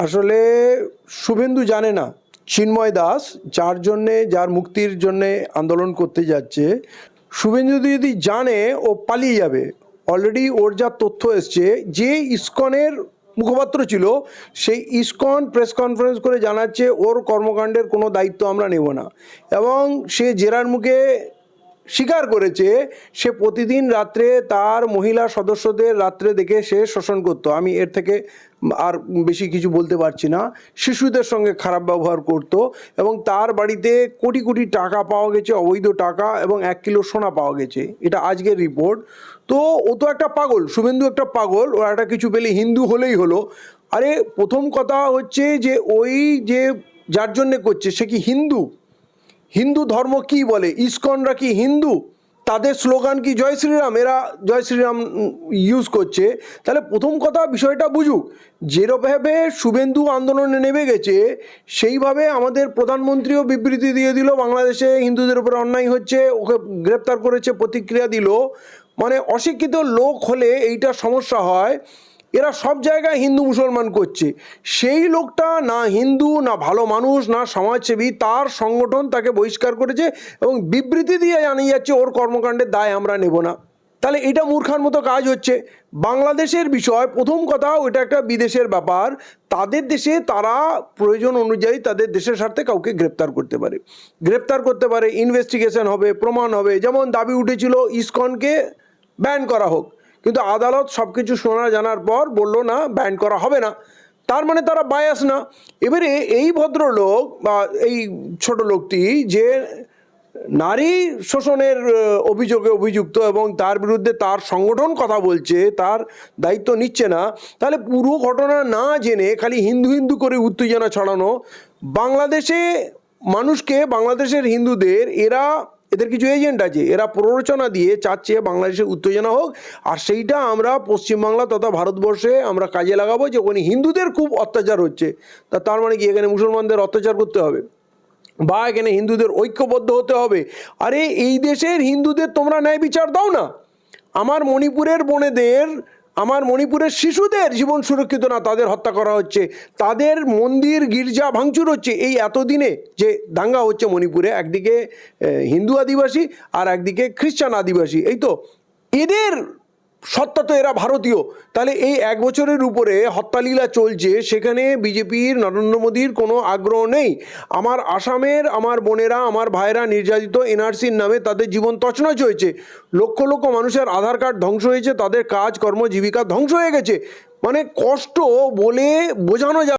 আসলে শুভেন্দু জানে না চিন্ময় দাস যার মুক্তির জন্যে আন্দোলন করতে যাচ্ছে, শুভেন্দু যদি জানে ও পালিয়ে যাবে। অলরেডি ওর যা তথ্য এসছে, যে ইসকনের মুখপাত্র ছিল সেই ইসকন প্রেস কনফারেন্স করে জানাচ্ছে ওর কর্মকাণ্ডের কোনো দায়িত্ব আমরা নেব না, এবং সে জেরার মুখে স্বীকার করেছে সে প্রতিদিন রাত্রে তার মহিলা সদস্যদের রাত্রে দেখে সে শোষণ করতো। আমি এর থেকে আর বেশি কিছু বলতে পারছি না। শিশুদের সঙ্গে খারাপ ব্যবহার করত, এবং তার বাড়িতে কোটি কোটি টাকা পাওয়া গেছে, অবৈধ টাকা, এবং 1 কিলো সোনা পাওয়া গেছে। এটা আজকের রিপোর্ট। তো ও তো একটা পাগল, শুভেন্দু একটা পাগল, ও একটা কিছু পেলে হিন্দু হলেই হলো। আরে প্রথম কথা হচ্ছে যে ওই যে যার জন্যে করছে সে কি হিন্দু? হিন্দু ধর্ম কি বলে? ইসকনরা কি হিন্দু? তাদের স্লোগান কি জয় শ্রীরাম? এরা জয় শ্রীরাম ইউজ করছে। তাহলে প্রথম কথা বিষয়টা বুঝুক। যেভাবে শুভেন্দু আন্দোলনে নেমে গেছে, সেইভাবে আমাদের প্রধানমন্ত্রীও বিবৃতি দিয়ে দিল বাংলাদেশে হিন্দুদের উপর অন্যায় হচ্ছে, ওকে গ্রেপ্তার করেছে, প্রতিক্রিয়া দিল। মানে অশিক্ষিত লোক হলে এইটা সমস্যা হয়। এরা সব জায়গায় হিন্দু মুসলমান করছে। সেই লোকটা না হিন্দু, না ভালো মানুষ, না সমাজসেবী, তার সংগঠন তাকে বহিষ্কার করেছে এবং বিবৃতি দিয়ে জানিয়ে যাচ্ছে ওর কর্মকাণ্ডের দায় আমরা নেব না। তাহলে এটা মূর্খার মতো কাজ হচ্ছে। বাংলাদেশের বিষয়, প্রথম কথা ওটা একটা বিদেশের ব্যাপার। তাদের দেশে তারা প্রয়োজন অনুযায়ী তাদের দেশের স্বার্থে কাউকে গ্রেপ্তার করতে পারে, ইনভেস্টিগেশন হবে, প্রমাণ হবে। যেমন দাবি উঠেছিল ইসকনকে ব্যান করা হোক, কিন্তু আদালত সব কিছু শোনা জানার পর বললো না, ব্যান করা হবে না। তার মানে তারা বায়াস না। এবারে এই ভদ্রলোক বা এই ছোট লোকটি যে নারী শোষণের অভিযোগে অভিযুক্ত এবং তার বিরুদ্ধে তার সংগঠন কথা বলছে, তার দায়িত্ব নিচ্ছে না, তাহলে পুরো ঘটনা না জেনে খালি হিন্দু হিন্দু করে উত্তেজনা ছড়ানো। বাংলাদেশে মানুষকে, বাংলাদেশের হিন্দুদের, এদের কিছু এজেন্ট আছে, এরা প্ররোচনা দিয়ে চাচ্ছে বাংলাদেশে উত্তেজনা হোক, আর সেইটা আমরা পশ্চিমবাংলা তথা ভারতবর্ষে আমরা কাজে লাগাবো যে ওখানে হিন্দুদের খুব অত্যাচার হচ্ছে। তার মানে কি এখানে মুসলমানদের অত্যাচার করতে হবে, বা এখানে হিন্দুদের ঐক্যবদ্ধ হতে হবে? আরে এই দেশের হিন্দুদের তোমরা ন্যায় বিচার দাও না। আমার মণিপুরের বোনেদের, আমার মণিপুরের শিশুদের জীবন সুরক্ষিত না, তাদের হত্যা করা হচ্ছে, তাদের মন্দির গির্জা ভাঙচুর হচ্ছে। এই এতদিনে যে দাঙ্গা হচ্ছে মণিপুরে, একদিকে হিন্দু আদিবাসী আর একদিকে খ্রিস্টান আদিবাসী, এই তো এদের সত্তা তো এরা ভারতীয়। তাহলে এই 1 বছরের উপরে হত্যালীলা চলছে, সেখানে বিজেপির, নরেন্দ্র মোদীর কোনো আগ্রহ নেই। আমার আসামের আমার বোনেরা, আমার ভাইরা নির্যাতিত, এনআরসির নামে তাদের জীবন তছনছ হয়েছে, লক্ষ লক্ষ মানুষের আধার কার্ড ধ্বংস হয়েছে, তাদের কাজ কর্ম জীবিকা ধ্বংস হয়ে গেছে। মানে কষ্ট বলে বোঝানো যাবে